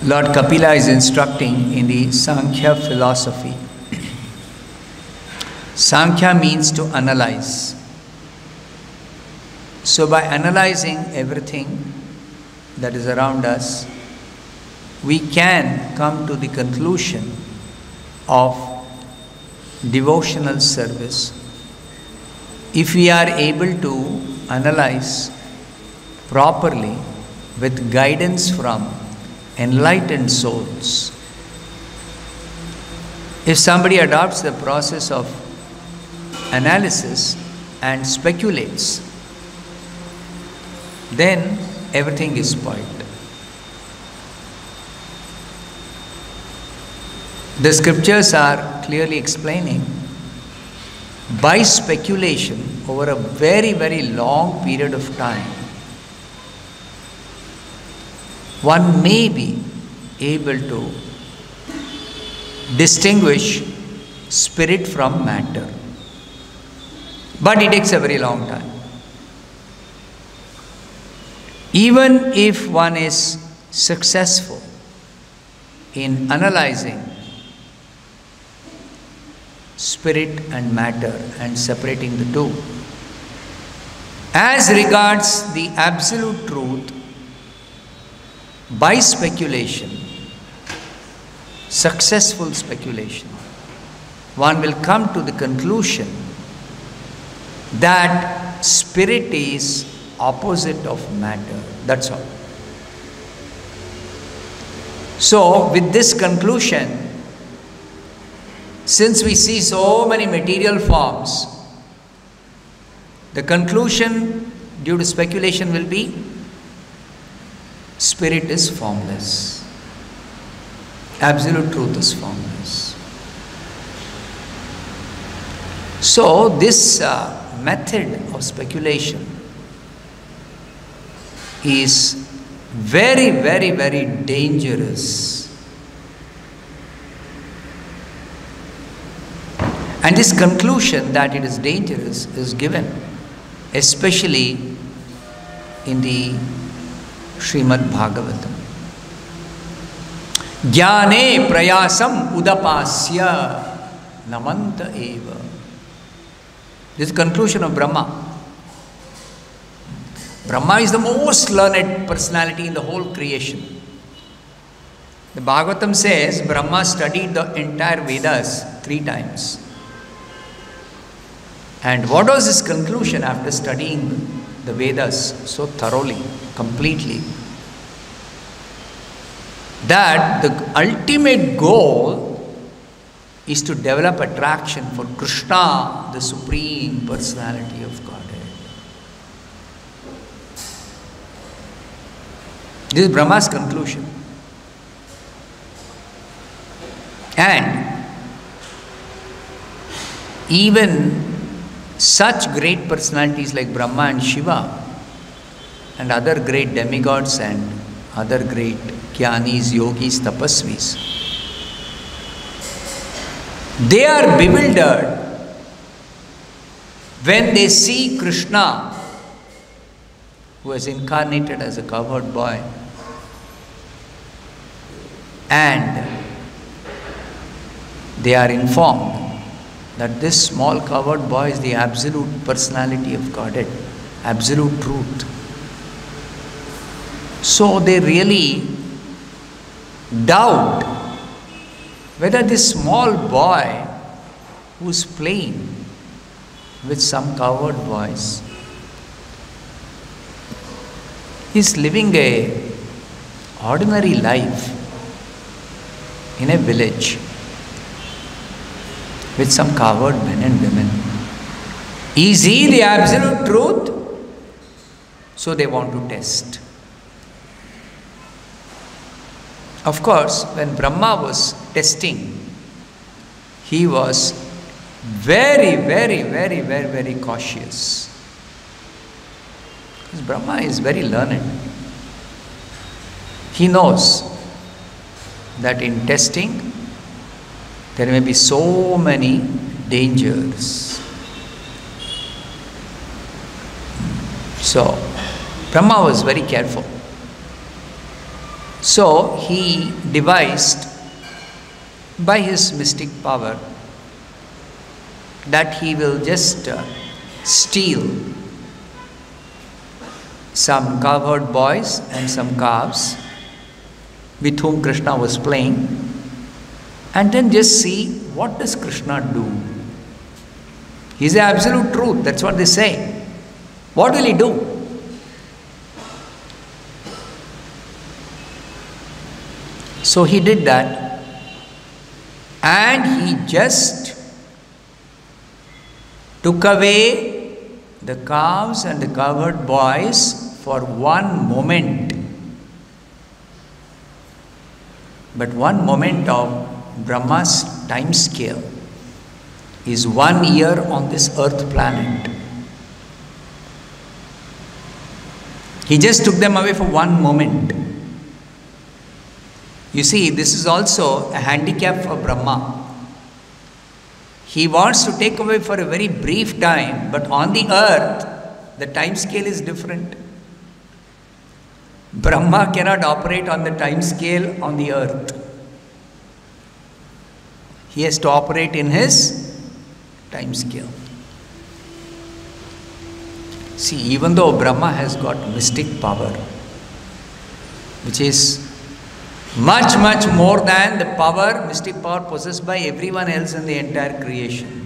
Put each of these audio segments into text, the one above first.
Lord Kapila is instructing in the Sankhya philosophy. Sankhya means to analyze. So by analyzing everything that is around us, we can come to the conclusion of devotional service if we are able to analyze properly with guidance from enlightened souls. If somebody adopts the process of analysis and speculates, then everything is spoiled. The scriptures are clearly explaining, by speculation over a very, very long period of time, one may be able to distinguish spirit from matter. But it takes a very long time. Even if one is successful in analyzing spirit and matter and separating the two, as regards the absolute truth, by speculation, successful speculation, one will come to the conclusion that spirit is opposite of matter. That's all. So, with this conclusion, since we see so many material forms, the conclusion due to speculation will be spirit is formless. Absolute truth is formless. So this method of speculation is very, very, very dangerous. And this conclusion that it is dangerous is given especially in the Srimad Bhagavatam. Jnane prayasam udapasya namanta eva. This is the conclusion of Brahma. Brahma is the most learned personality in the whole creation. The Bhagavatam says Brahma studied the entire Vedas 3 times. And what was his conclusion after studying the Vedas so thoroughly, completely? That the ultimate goal is to develop attraction for Krishna, the Supreme Personality of Godhead. This is Brahma's conclusion. And even such great personalities like Brahma and Shiva and other great demigods and other great jnanis, yogis, tapasvis, they are bewildered when they see Krishna, who has incarnated as a cowherd boy, and they are informed that this small cowherd boy is the absolute personality of Godhead, absolute truth. So they really doubt whether this small boy who's playing with some cowherd boys is living a ordinary life in a village with some cowherd men and women. Is he the absolute truth? So they want to test. Of course, when Brahma was testing, he was very, very, very, very, very cautious. Because Brahma is very learned. He knows that in testing, there may be so many dangers. So, Brahma was very careful. So he devised by his mystic power that he will just steal some cowherd boys and some calves with whom Krishna was playing, and then just see what does Krishna do. He's the absolute truth, that's what they say. What will he do? So he did that, and he just took away the calves and the cowherd boys for one moment. But one moment of Brahma's time scale is 1 year on this earth planet. He just took them away for one moment. You see, this is also a handicap for Brahma. He wants to take away for a very brief time, but on the earth, the time scale is different. Brahma cannot operate on the time scale on the earth. He has to operate in his time scale. See, even though Brahma has got mystic power, which is much more than the power, mystic power possessed by everyone else in the entire creation.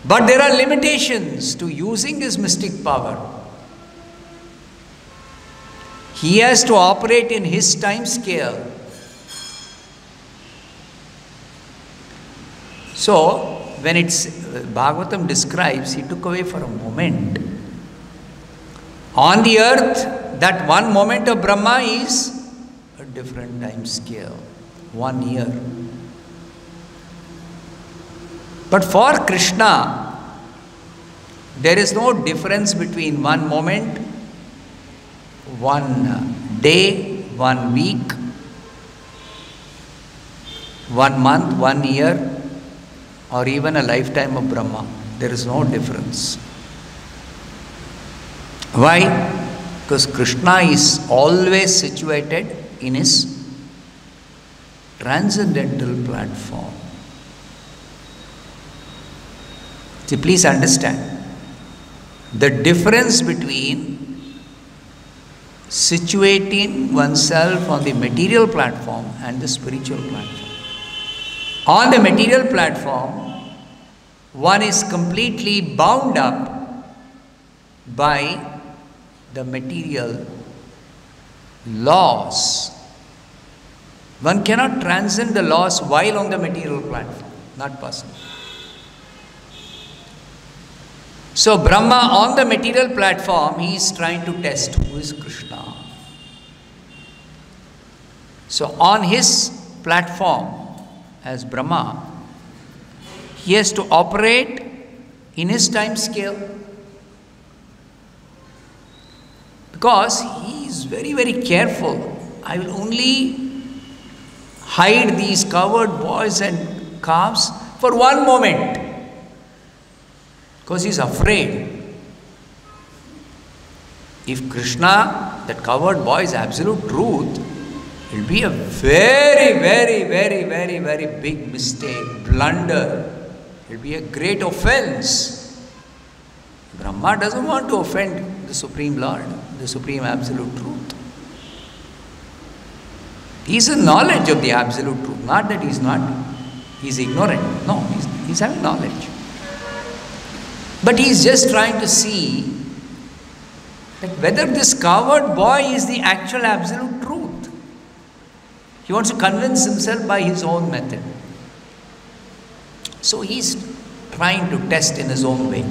But there are limitations to using this mystic power. He has to operate in his time scale. So, when Bhagavatam describes, he took away for a moment. On the earth, that one moment of Brahma is a different time scale, 1 year. But for Krishna, there is no difference between one moment, 1 day, 1 week, 1 month, 1 year, or even a lifetime of Brahma. There is no difference. Why? Because Krishna is always situated in his transcendental platform. See, please understand the difference between situating oneself on the material platform and the spiritual platform. On the material platform, one is completely bound up by the material laws. One cannot transcend the laws while on the material platform. Not possible. So Brahma on the material platform, he is trying to test who is Krishna. So on his platform as Brahma, he has to operate in his time scale. Because he is very careful. I will only hide these cowherd boys and calves for one moment. Because he is afraid. If Krishna, that cowherd boy is absolute truth, it will be a very big mistake, blunder. It will be a great offense. Brahma doesn't want to offend the Supreme Lord, the Supreme Absolute Truth. He is in knowledge of the Absolute Truth. Not that he is ignorant. No, he is having knowledge. But he is just trying to see that whether this cowherd boy is the actual Absolute Truth. He wants to convince himself by his own method. So he is trying to test in his own way.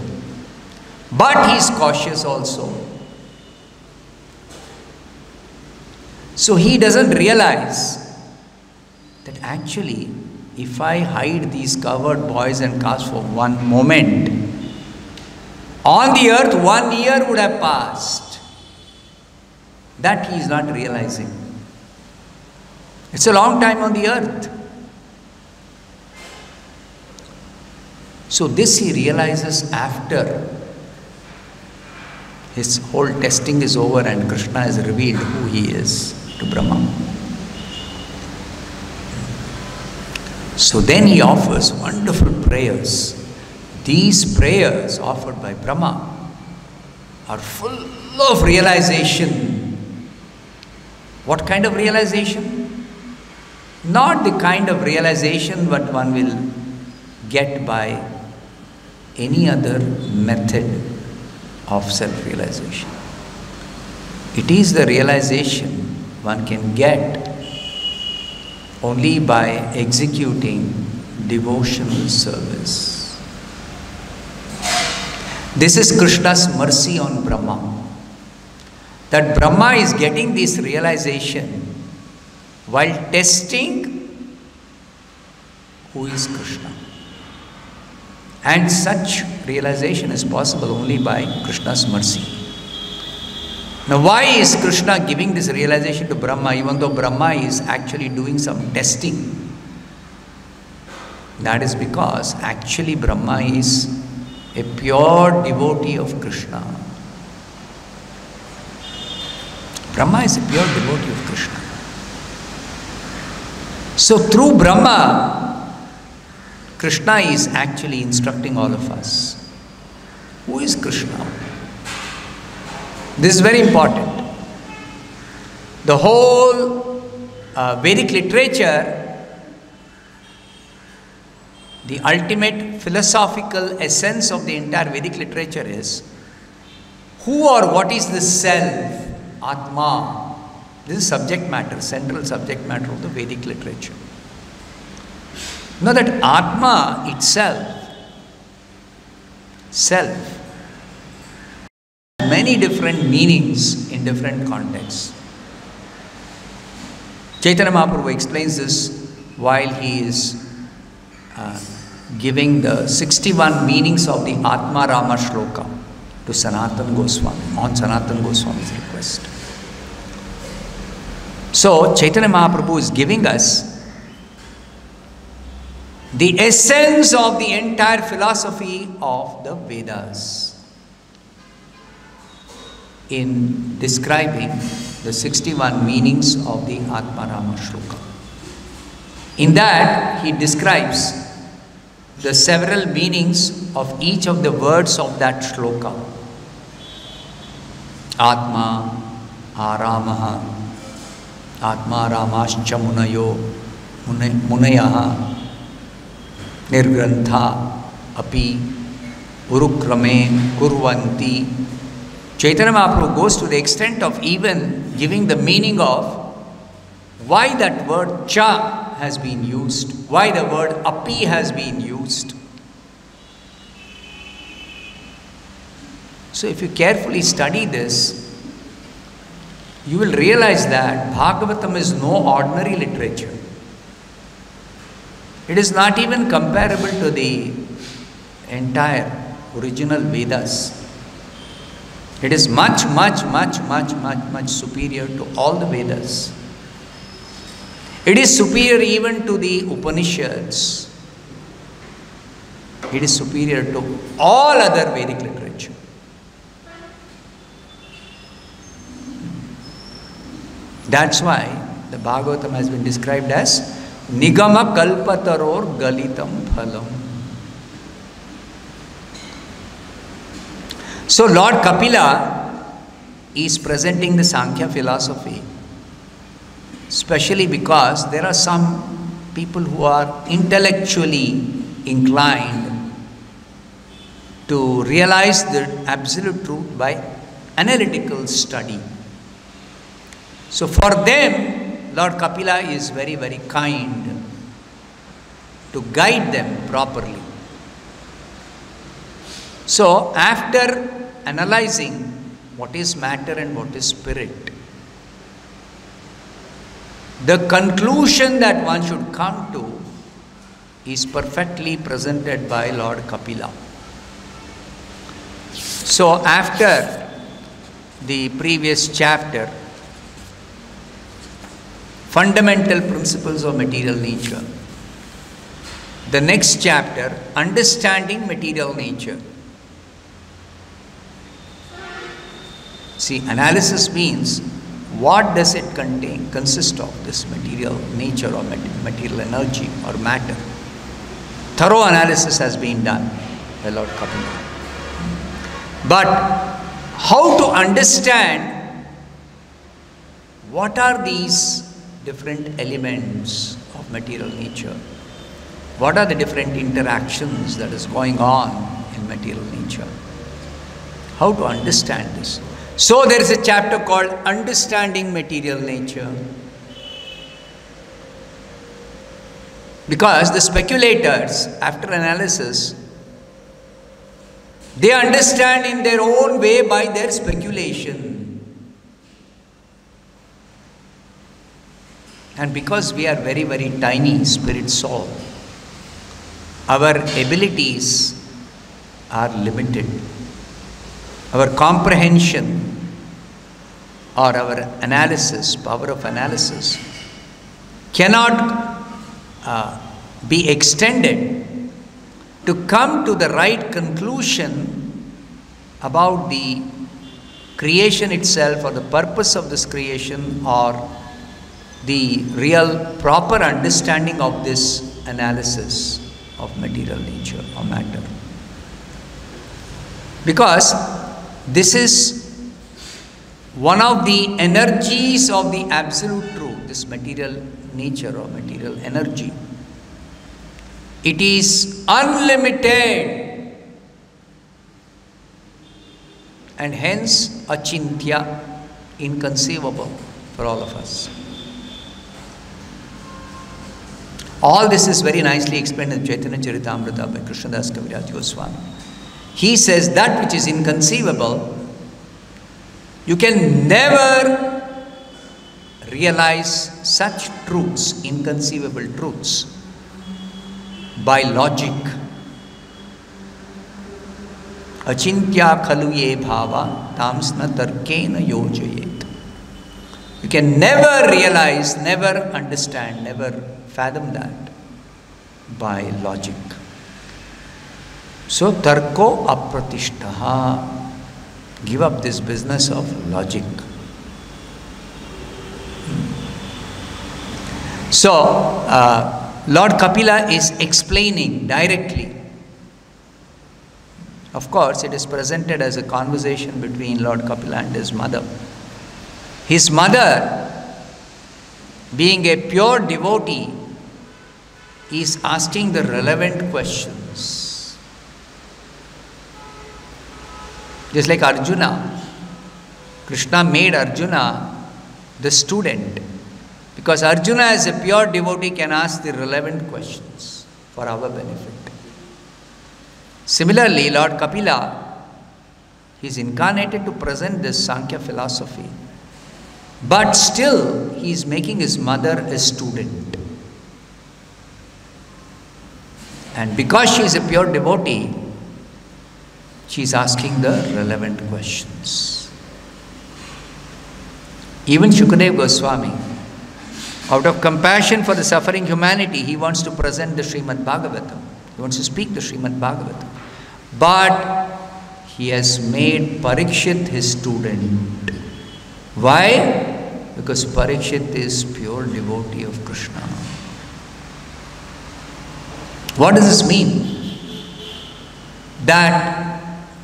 But he is cautious also. So he doesn't realize that actually, if I hide these cowherd boys and calves for one moment, on the earth 1 year would have passed. That he is not realizing. It's a long time on the earth. So this he realizes after his whole testing is over and Krishna has revealed who he is. to Brahma. So then he offers wonderful prayers. These prayers offered by Brahma are full of realization. What kind of realization? Not the kind of realization what one will get by any other method of self-realization. It is the realization one can get only by executing devotional service. This is Krishna's mercy on Brahma. That Brahma is getting this realization while testing who is Krishna. And such realization is possible only by Krishna's mercy. Now why is Krishna giving this realization to Brahma even though Brahma is actually doing some testing? That is because actually Brahma is a pure devotee of Krishna. Brahma is a pure devotee of Krishna. So through Brahma, Krishna is actually instructing all of us. Who is Krishna? This is very important. The whole Vedic literature, the ultimate philosophical essence of the entire Vedic literature is who or what is the self, Atma. This is subject matter, central subject matter of the Vedic literature. Now that Atma itself, self, many different meanings in different contexts. Chaitanya Mahaprabhu explains this while he is giving the 61 meanings of the Atma Rama Shloka to Sanatana Goswami, on Sanatana Goswami's request. So, Chaitanya Mahaprabhu is giving us the essence of the entire philosophy of the Vedas in describing the 61 meanings of the Atma Rama Shloka. In that, he describes the several meanings of each of the words of that shloka. Atma, Aramaha, Atma Ramascha Munayaha, Nirgrantha, Api, Urukrame, Kurvanti. Chaitanya Mahaprabhu goes to the extent of even giving the meaning of why that word cha has been used, why the word api has been used. So if you carefully study this, you will realize that Bhagavatam is no ordinary literature. It is not even comparable to the entire original Vedas. It is much superior to all the Vedas. It is superior even to the Upanishads. It is superior to all other Vedic literature. That's why the Bhagavatam has been described as Nigama Kalpataror Galitam Phalam. So Lord Kapila is presenting the Sankhya philosophy, especially because there are some people who are intellectually inclined to realize the absolute truth by analytical study. So for them, Lord Kapila is very kind to guide them properly. So after analyzing what is matter and what is spirit, the conclusion that one should come to is perfectly presented by Lord Kapila. So after the previous chapter, fundamental principles of material nature, the next chapter, understanding material nature. See, analysis means what does it contain, consist of, this material nature or material energy or matter? Thorough analysis has been done by Lord Kapila. But how to understand what are these different elements of material nature? What are the different interactions that is going on in material nature? How to understand this? So there is a chapter called Understanding Material Nature. Because the speculators, after analysis, they understand in their own way by their speculation. And because we are very, very tiny spirit soul, our abilities are limited. Our comprehension or our analysis, power of analysis, cannot be extended to come to the right conclusion about the creation itself or the purpose of this creation or the real proper understanding of this analysis of material nature or matter. Because this is one of the energies of the absolute truth, this material nature or material energy. It is unlimited and hence achintya, inconceivable for all of us. All this is very nicely explained in Chaitanya Charitamrita by Krishnadas Kaviraj Goswami. He says that which is inconceivable, you can never realize such truths, inconceivable truths, by logic. Achintya khalu ye bhava tamsna tarkena yojayet. You can never realize, never understand, never fathom that by logic. So tarko apratishtaha. Give up this business of logic. So Lord Kapila is explaining directly. Of course, it is presented as a conversation between Lord Kapila and his mother. His mother, being a pure devotee, is asking the relevant questions. Just like Arjuna, Krishna made Arjuna the student, because Arjuna as a pure devotee can ask the relevant questions for our benefit. Similarly, Lord Kapila, he is incarnated to present this Sankhya philosophy, but still he is making his mother a student. And because she is a pure devotee, she is asking the relevant questions. Even Shukadev Goswami, out of compassion for the suffering humanity, he wants to present the Srimad Bhagavatam. He wants to speak the Srimad Bhagavatam. But he has made Parikshit his student. Why? Because Parikshit is pure devotee of Krishna. What does this mean? That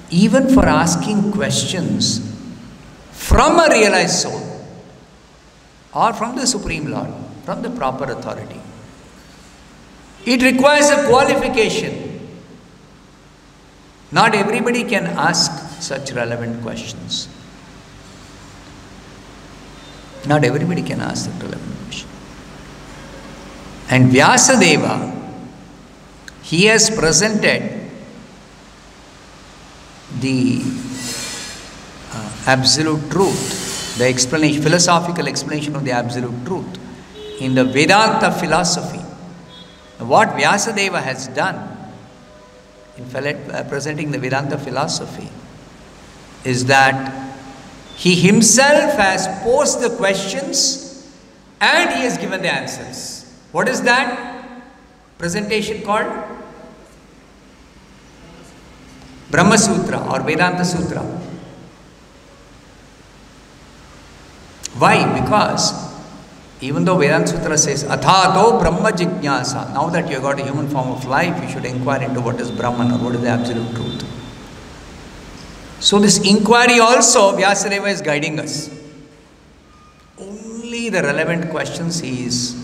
even for asking questions from a realized soul or from the Supreme Lord, from the proper authority, it requires a qualification. Not everybody can ask such relevant questions. Not everybody can ask that relevant question. And Vyasadeva, he has presented the absolute truth, the explanation, philosophical explanation of the absolute truth in the Vedanta philosophy. What Vyasadeva has done in presenting the Vedanta philosophy is that he himself has posed the questions and he has given the answers. What is that presentation called? Brahma Sutra or Vedanta Sutra. Why? Because even though Vedanta Sutra says, Athato Brahma Jignasa, now that you have got a human form of life, you should inquire into what is Brahman or what is the absolute truth. So this inquiry also, Vyasadeva is guiding us. Only the relevant questions he is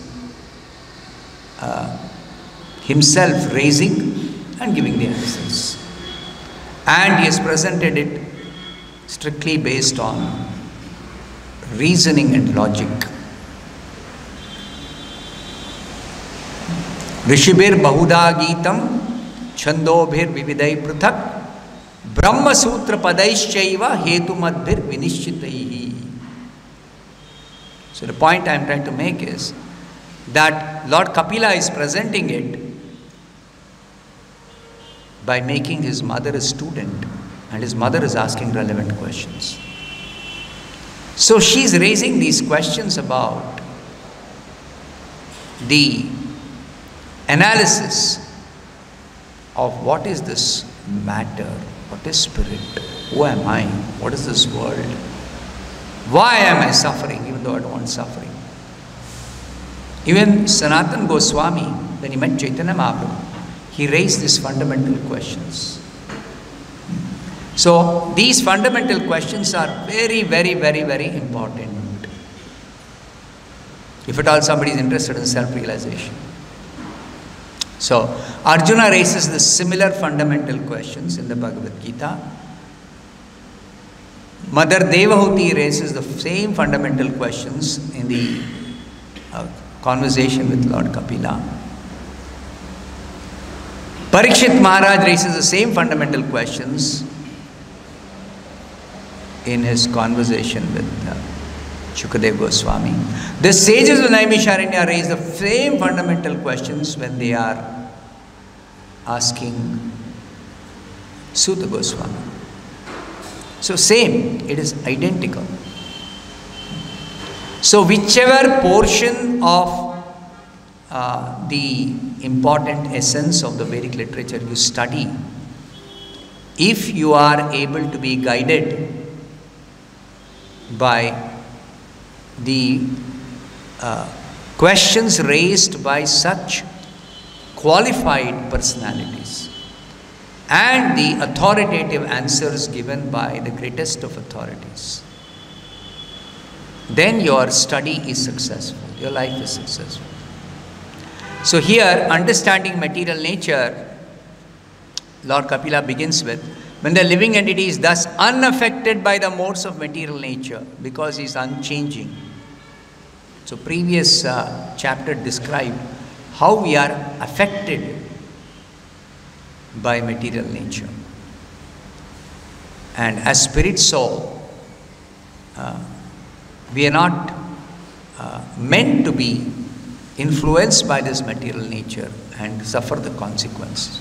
himself raising and giving the answers. And he has presented it strictly based on reasoning and logic. Rishibir Bahuda Geetam Chandobhir Vividai Pruthak Brahma Sutra Padaishchaiva Hetumadbhir Vinishchitaihi. So the point I am trying to make is that Lord Kapila is presenting it by making his mother a student, and his mother is asking relevant questions. So she is raising these questions about the analysis of what is this matter, what is spirit, who am I, what is this world, why am I suffering even though I don't want suffering. Even Sanatana Goswami, when he met Chaitanya Mahaprabhu, he raised these fundamental questions. So these fundamental questions are very, very, very, very important if at all somebody is interested in self-realization. So Arjuna raises the similar fundamental questions in the Bhagavad Gita. Mother Devahuti raises the same fundamental questions in the conversation with Lord Kapila. Parikshit Maharaj raises the same fundamental questions in his conversation with Shukadeva Goswami. The sages of Naimisharanya raise the same fundamental questions when they are asking Suta Goswami. So same, it is identical. So whichever portion of the important essence of the Vedic literature you study, if you are able to be guided by the questions raised by such qualified personalities and the authoritative answers given by the greatest of authorities, then your study is successful, your life is successful. So here, understanding material nature, Lord Kapila begins with, when the living entity is thus unaffected by the modes of material nature, because he is unchanging. So previous chapter described how we are affected by material nature. And as spirit soul, we are not meant to be influenced by this material nature and suffer the consequences.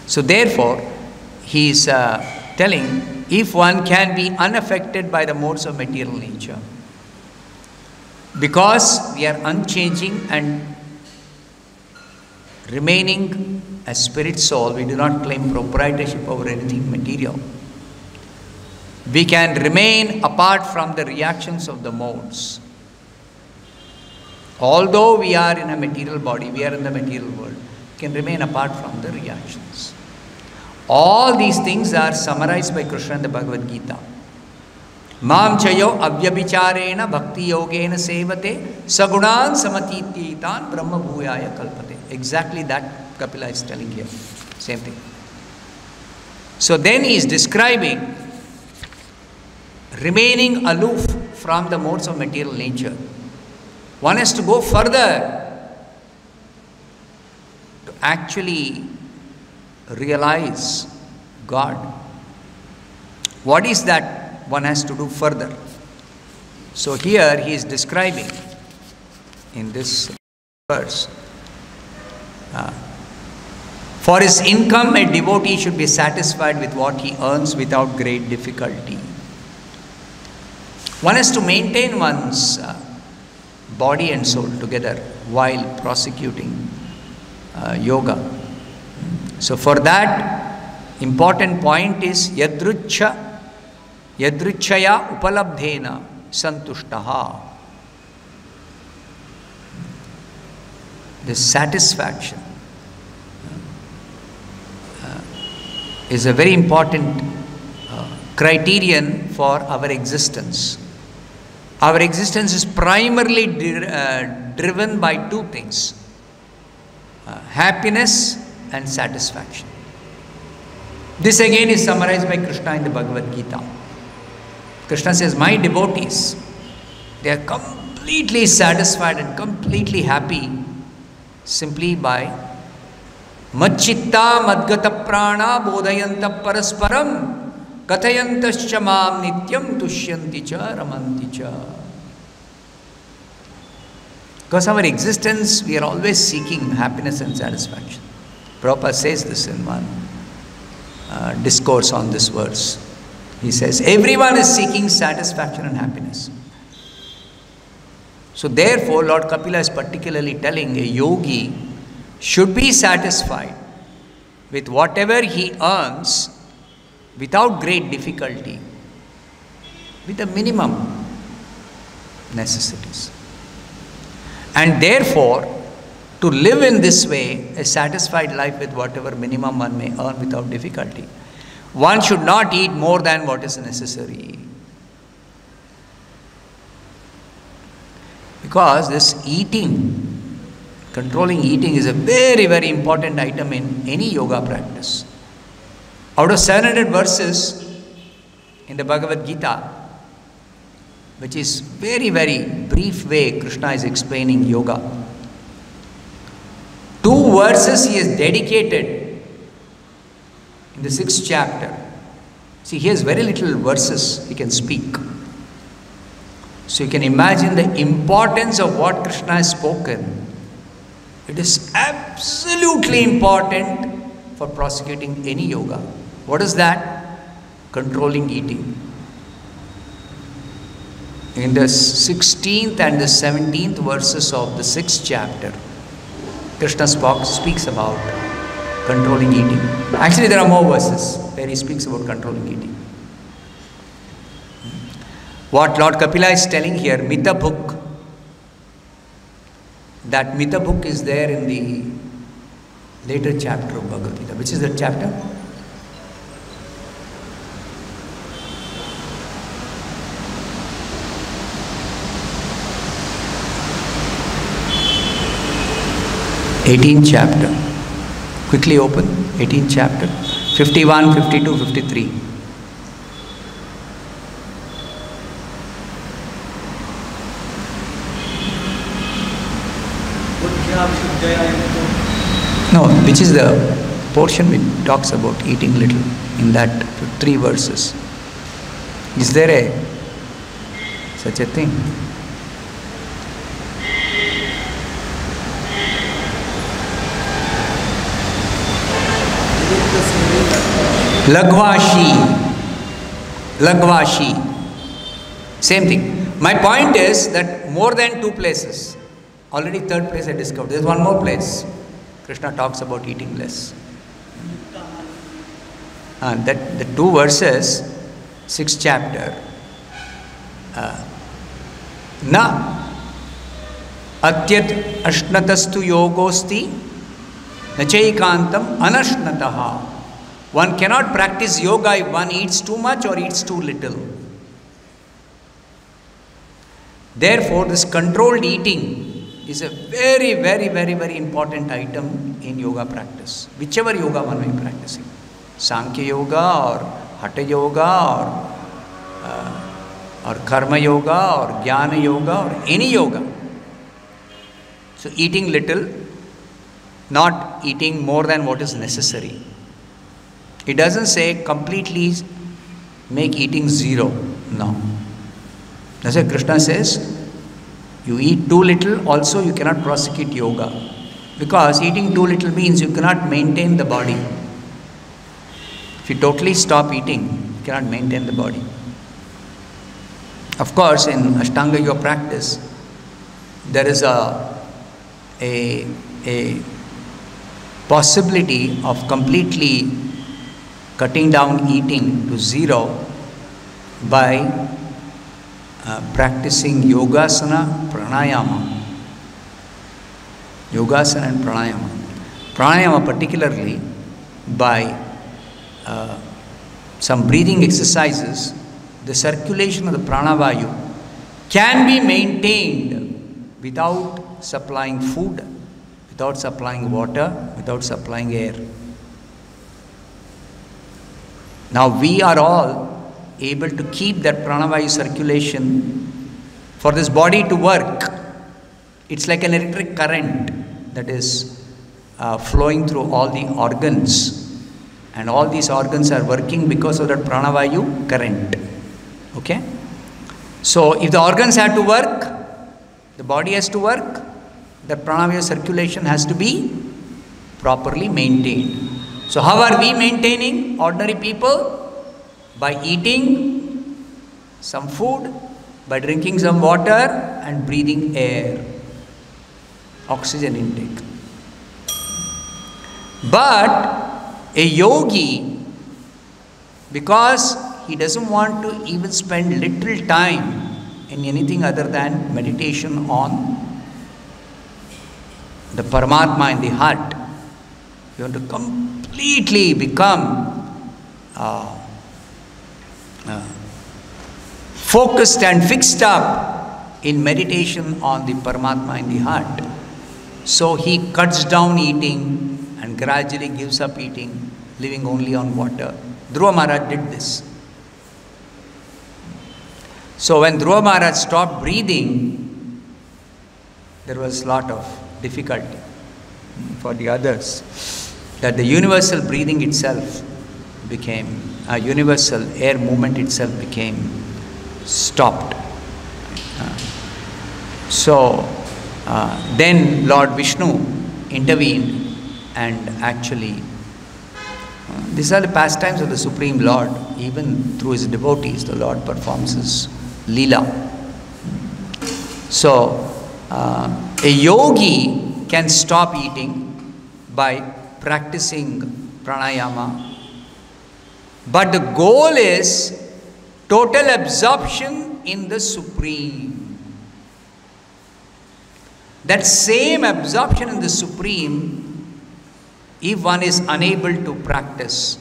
So therefore, he is telling, if one can be unaffected by the modes of material nature, because we are unchanging and remaining as spirit soul, we do not claim proprietorship over anything material. We can remain apart from the reactions of the modes. Although we are in a material body, we are in the material world, we can remain apart from the reactions. All these things are summarized by Krishna in the Bhagavad Gita. Mam chayo avyabhicharena bhakti yogena sevate sagunan samatititan brahma bhuyaya kalpate. Exactly that Kapila is telling here. Same thing. So then he is describing remaining aloof from the modes of material nature. One has to go further to actually realize God. What is that one has to do further? So here he is describing in this verse, for his income a devotee should be satisfied with what he earns without great difficulty. One has to maintain one's body and soul together while prosecuting yoga. So for that, important point is yadruchya, yadruchaya upalabdhena santushtaha. this satisfaction is a very important criterion for our existence. Our existence is primarily driven by two things, happiness and satisfaction. This again is summarized by Krishna in the Bhagavad Gita. Krishna says, my devotees, they are completely satisfied and completely happy simply by Macchitta madgata prana bodhayanta parasparam kathayantascha mam nityam tushyanti cha ramanti cha. Because our existence, we are always seeking happiness and satisfaction. Prabhupada says this in one discourse on this verse. He says, everyone is seeking satisfaction and happiness. So therefore, Lord Kapila is particularly telling a yogi should be satisfied with whatever he earns without great difficulty, with the minimum necessities. And therefore, to live in this way, a satisfied life with whatever minimum one may earn without difficulty, one should not eat more than what is necessary. Because this eating, controlling eating is a very, very important item in any yoga practice. Out of 700 verses in the Bhagavad Gita, which is very, very brief way Krishna is explaining yoga, 2 verses he has dedicated in the 6th chapter. See, he has very little verses he can speak. So you can imagine the importance of what Krishna has spoken. It is absolutely important for prosecuting any yoga. What is that? Controlling eating. In the 16th and the 17th verses of the 6th chapter, Krishna speaks about controlling eating. Actually, there are more verses where he speaks about controlling eating. What Lord Kapila is telling here, Mita book, that Mita book is there in the later chapter of Bhagavad Gita. Which is that chapter? '18th chapter. Quickly open 18th chapter. 51, 52, 53. No, which is the portion which talks about eating little in that 3 verses. Is there such a thing? Lagvashi. Same thing. My point is that more than 2 places, already 3rd place I discovered. There is one more place. Krishna talks about eating less. That the 2 verses, 6th chapter. Na atyat ashnatastu yogosti nachaikantam anashnataha. One cannot practice yoga if one eats too much or eats too little. Therefore, this controlled eating is a very, very, very, very important item in yoga practice. Whichever yoga one may be practicing. Sankhya yoga or Hatha yoga or Karma yoga or Jnana yoga or any yoga. So eating little, not eating more than what is necessary. It doesn't say completely make eating 0. No. That's why Krishna says, you eat too little, also you cannot prosecute yoga. Because eating too little means you cannot maintain the body. If you totally stop eating, you cannot maintain the body. Of course, in Ashtanga Yoga practice, there is a possibility of completely cutting down eating to 0 by practicing yogasana, pranayama. Yogasana and pranayama. Pranayama particularly by some breathing exercises, the circulation of the pranavayu can be maintained without supplying food, without supplying water, without supplying air. Now we are all able to keep that pranavayu circulation for this body to work. It's like an electric current that is flowing through all the organs, and all these organs are working because of that pranavayu current. Okay? So if the organs have to work, the body has to work, the pranavayu circulation has to be properly maintained. So how are we maintaining, ordinary people? By eating some food, by drinking some water and breathing air, oxygen intake. But a yogi, because he doesn't want to even spend little time in anything other than meditation on the Paramatma in the heart, you want to completely become focused and fixed up in meditation on the Paramatma in the heart. So he cuts down eating and gradually gives up eating, living only on water. Dhruva Maharaj did this. So when Dhruva Maharaj stopped breathing, there was a lot of difficulty for the others, that the universal breathing itself became, universal air movement itself became stopped. Then Lord Vishnu intervened, and actually these are the pastimes of the Supreme Lord. Even through his devotees, the Lord performs his Leela. So a yogi can stop eating by practicing pranayama, but the goal is total absorption in the Supreme. That same absorption in the Supreme, if one is unable to practice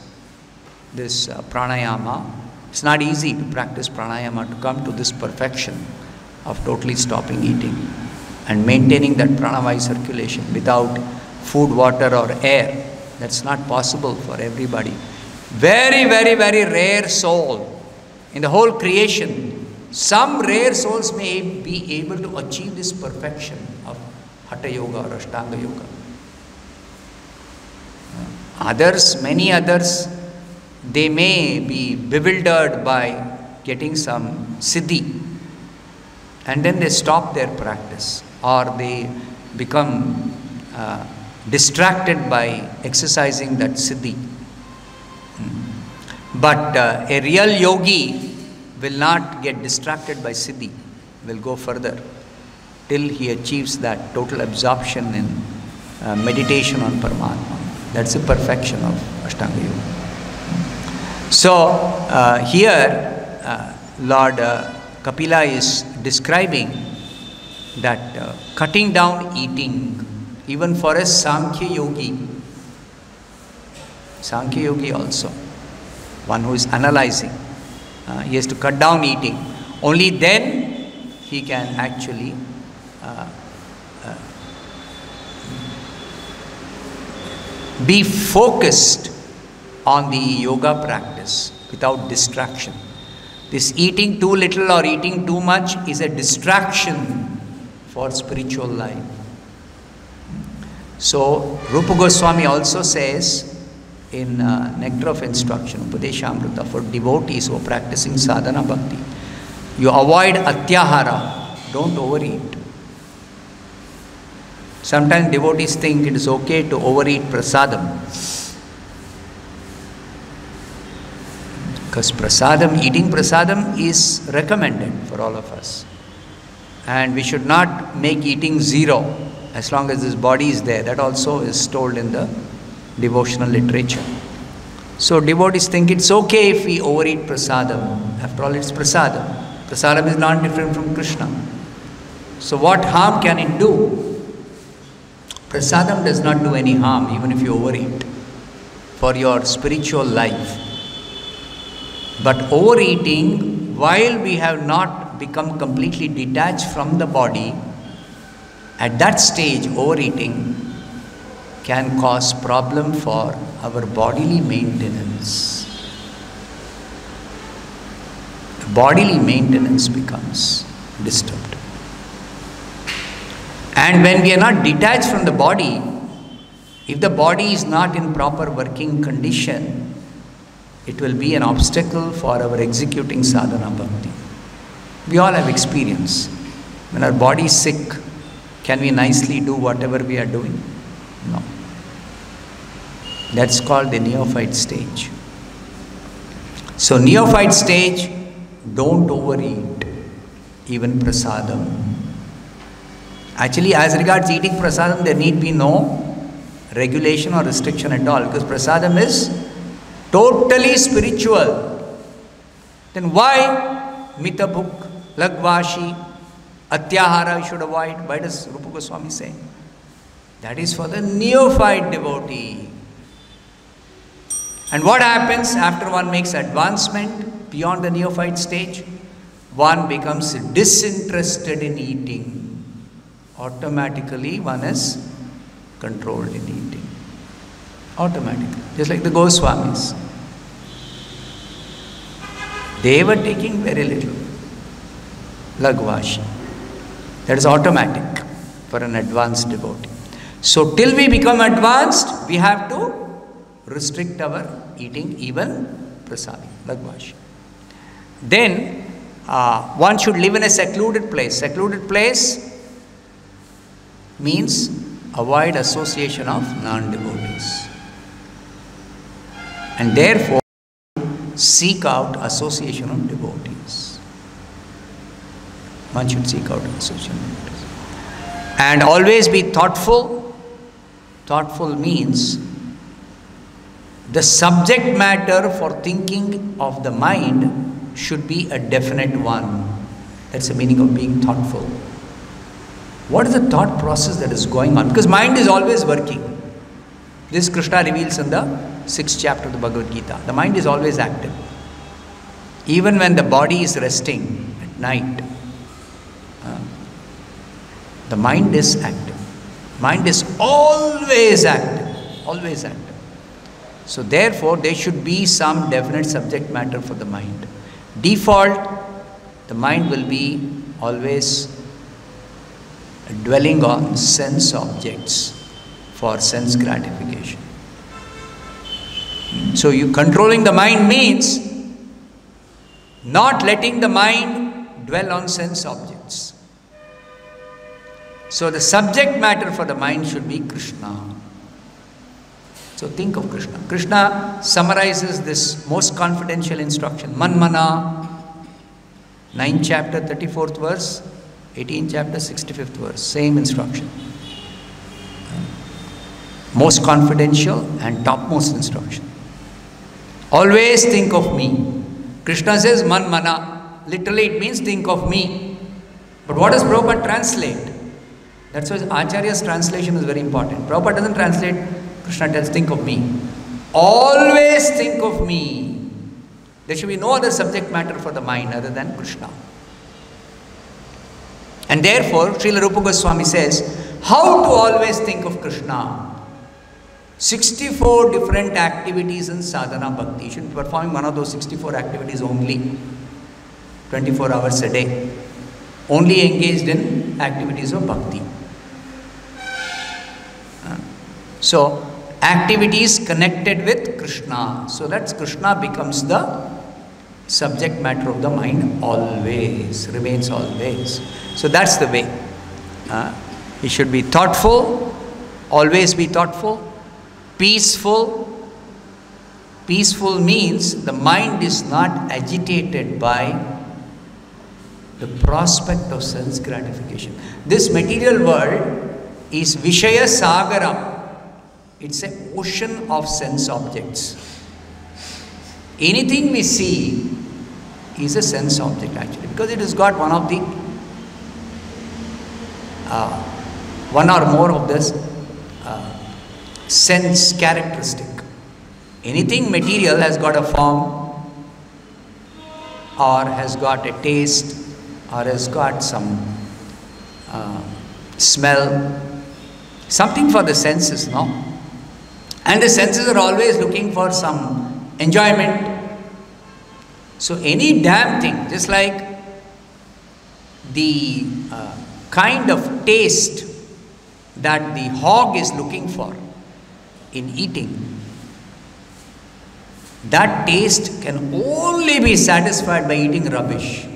this pranayama, it's not easy to practice pranayama, to come to this perfection of totally stopping eating and maintaining that pranavayu circulation without food, water or air. That's not possible for everybody. Very, very, very rare soul in the whole creation. Some rare souls may be able to achieve this perfection of Hatha Yoga or Ashtanga Yoga. Others, many others, they may be bewildered by getting some siddhi, and then they stop their practice, or they become distracted by exercising that siddhi. But a real yogi will not get distracted by siddhi, will go further till he achieves that total absorption in meditation on Paramatma. That's the perfection of Ashtanga Yoga. So here Lord Kapila is describing that cutting down eating, even for a Sankhya Yogi also, one who is analyzing, he has to cut down eating. Only then he can actually be focused on the yoga practice without distraction. This eating too little or eating too much is a distraction for spiritual life. So Rupa Goswami also says in Nectar of Instruction, Upadeshamrita, for devotees who are practicing sadhana bhakti, you avoid atyahara, don't overeat. Sometimes devotees think it is okay to overeat prasadam, because eating prasadam is recommended for all of us, and we should not make eating zero as long as this body is there. That also is told in the devotional literature. So devotees think it's okay if we overeat prasadam. After all, it's prasadam. Prasadam is not different from Krishna. So what harm can it do? Prasadam does not do any harm even if you overeat for your spiritual life. But overeating, while we have not become completely detached from the body, at that stage overeating can cause problem for our bodily maintenance. Bodily maintenance becomes disturbed. And when we are not detached from the body, if the body is not in proper working condition, it will be an obstacle for our executing sadhana bhakti. We all have experience. When our body is sick, can we nicely do whatever we are doing? No. That's called the neophyte stage. So neophyte stage, don't overeat, even prasadam. Actually, as regards eating prasadam, there need be no regulation or restriction at all, because prasadam is totally spiritual. Then why mitabhuk, lagvashi, atyahara you should avoid? Why does Rupa Goswami say? That is for the neophyte devotee. And what happens after one makes advancement beyond the neophyte stage? One becomes disinterested in eating. Automatically one is controlled in eating. Automatically. Just like the Goswamis. They were taking very little. Lagvashi. That is automatic for an advanced devotee. So till we become advanced, we have to restrict our eating, even prasadi, lagvashi. Then one should live in a secluded place. Secluded place means avoid association of non-devotees. And therefore seek out association of devotees. One should seek out association of devotees. And always be thoughtful. Thoughtful means the subject matter for thinking of the mind should be a definite one. That's the meaning of being thoughtful. What is the thought process that is going on? Because mind is always working. This Krishna reveals in the 6th chapter of the Bhagavad Gita. The mind is always active. Even when the body is resting at night, the mind is active. Mind is always active. Always active. So therefore, there should be some definite subject matter for the mind. Default, the mind will be always dwelling on sense objects for sense gratification. So you controlling the mind means not letting the mind dwell on sense objects. So the subject matter for the mind should be Krishna. So think of Krishna. Krishna summarizes this most confidential instruction. Manmana, 9th chapter, 34th verse, 18th chapter, 65th verse. Same instruction. Most confidential and topmost instruction. Always think of me. Krishna says Manmana. Literally it means think of me. But what does Prabhupada translate? That's why Acharya's translation is very important. Prabhupada doesn't translate, Krishna tells think of me. Always think of me. There should be no other subject matter for the mind other than Krishna. And therefore, Srila Rupa Goswami says, how to always think of Krishna? 64 different activities in sadhana bhakti. You should be performing one of those 64 activities only. 24 hours a day. Only engaged in activities of bhakti. So, activities connected with Krishna. So that Krishna becomes the subject matter of the mind always, remains always. So that's the way. You should be thoughtful, always be thoughtful, peaceful. Peaceful means the mind is not agitated by the prospect of sense gratification. This material world is Vishaya Sagaram. It's an ocean of sense objects. Anything we see is a sense object actually, because it has got one of the one or more of this sense characteristic. Anything material has got a form, or has got a taste, or has got some smell, something for the senses, no? And the senses are always looking for some enjoyment. So any damn thing, just like the kind of taste that the hog is looking for in eating, that taste can only be satisfied by eating rubbish.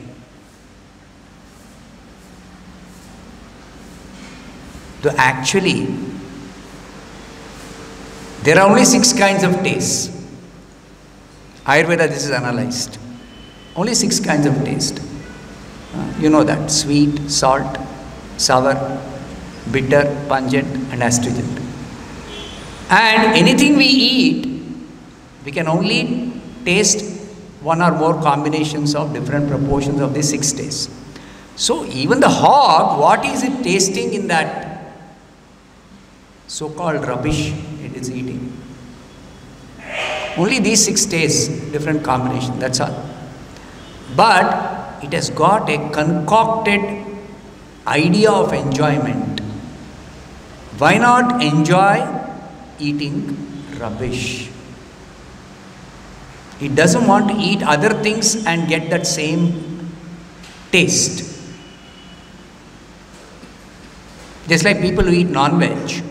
So actually, there are only 6 kinds of tastes. Ayurveda, this is analyzed. Only 6 kinds of taste. You know that: sweet, salt, sour, bitter, pungent, and astringent. And anything we eat, we can only taste one or more combinations of different proportions of the 6 tastes. So even the hog, what is it tasting in that so-called rubbish it is eating? Only these 6 tastes, different combinations, that's all. But it has got a concocted idea of enjoyment. Why not enjoy eating rubbish? It doesn't want to eat other things and get that same taste. Just like people who eat non-veg,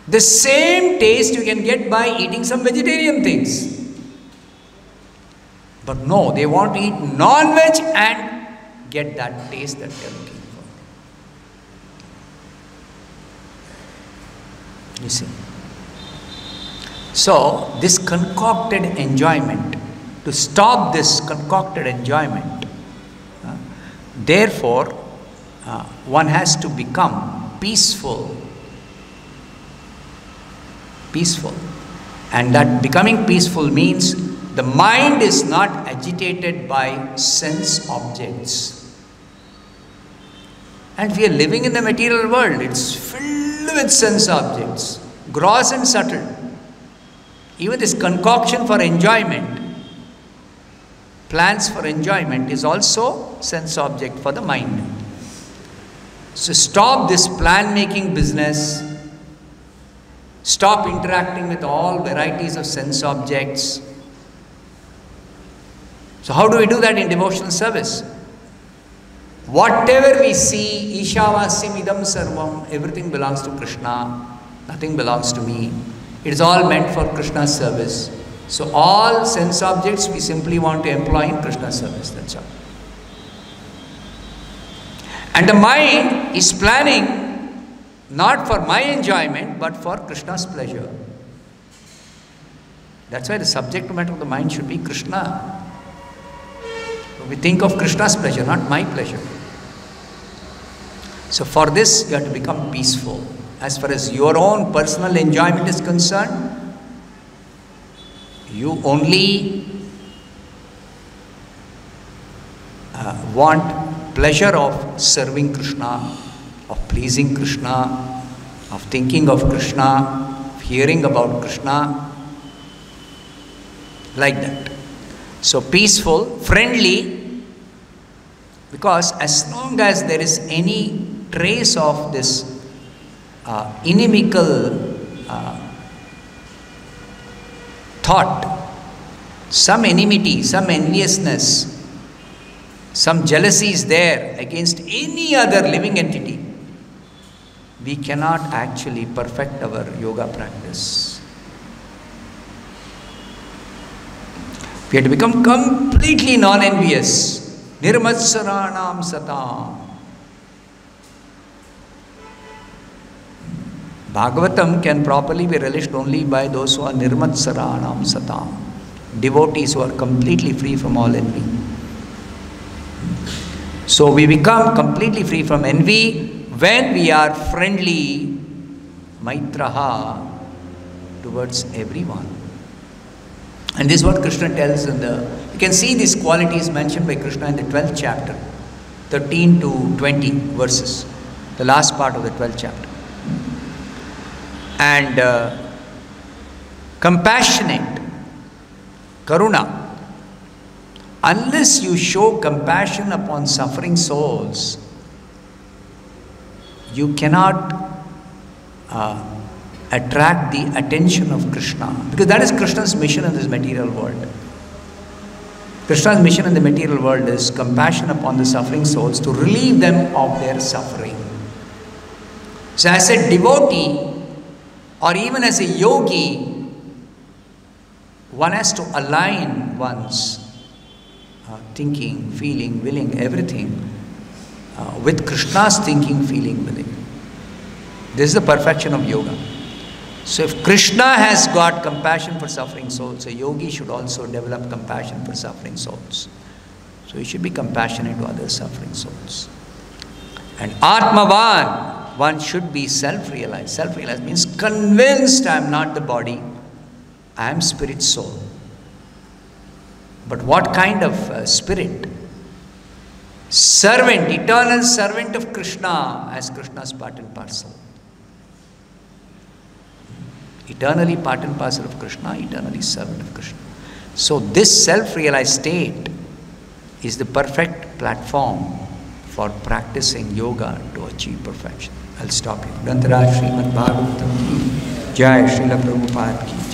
the same taste you can get by eating some vegetarian things. But no, they want to eat non-veg and get that taste that they are looking for. You see? So, this concocted enjoyment, to stop this concocted enjoyment, therefore, one has to become peaceful. Peaceful. And that becoming peaceful means the mind is not agitated by sense objects. And we are living in the material world. It's filled with sense objects, gross and subtle. Even this concoction for enjoyment, plans for enjoyment, is also sense object for the mind. So stop this plan making business. Stop interacting with all varieties of sense objects. So how do we do that in devotional service? Whatever we see, Ishavasyam idam sarvam, everything belongs to Krishna, nothing belongs to me. It is all meant for Krishna's service. So all sense objects we simply want to employ in Krishna's service, that's all. And the mind is planning not for my enjoyment, but for Krishna's pleasure. That's why the subject matter of the mind should be Krishna. We think of Krishna's pleasure, not my pleasure. So for this, you have to become peaceful. As far as your own personal enjoyment is concerned, you only want pleasure of serving Krishna, of pleasing Krishna, of thinking of Krishna, of hearing about Krishna, like that. So peaceful, friendly, because as long as there is any trace of this inimical thought, some enmity, some enviousness, some jealousy is there against any other living entity, we cannot actually perfect our yoga practice. We have to become completely non-envious. Nirmatsaranam satam. Bhagavatam can properly be relished only by those who are nirmatsaranam satam. Devotees who are completely free from all envy. So we become completely free from envy when we are friendly, maitraha, towards everyone. And this is what Krishna tells in the, you can see these qualities mentioned by Krishna in the 12th chapter, 13 to 20 verses, the last part of the 12th chapter. and compassionate, karuna. Unless you show compassion upon suffering souls, you cannot attract the attention of Krishna, because that is Krishna's mission in this material world. Krishna's mission in the material world is compassion upon the suffering souls to relieve them of their suffering. So as a devotee or even as a yogi, one has to align one's thinking, feeling, willing, everything with Krishna's thinking, feeling, willing. This is the perfection of yoga. So if Krishna has got compassion for suffering souls, a yogi should also develop compassion for suffering souls. So he should be compassionate to other suffering souls. And Atmavan, one should be self-realized. Self-realized means convinced I am not the body, I am spirit soul. But what kind of spirit? Servant, eternal servant of Krishna, as Krishna's part and parcel. Eternally part and parcel of Krishna, eternally servant of Krishna. So this self-realized state is the perfect platform for practicing yoga to achieve perfection. I'll stop here. Srimad Bhagavatam ki Jai, Srila Prabhupada ki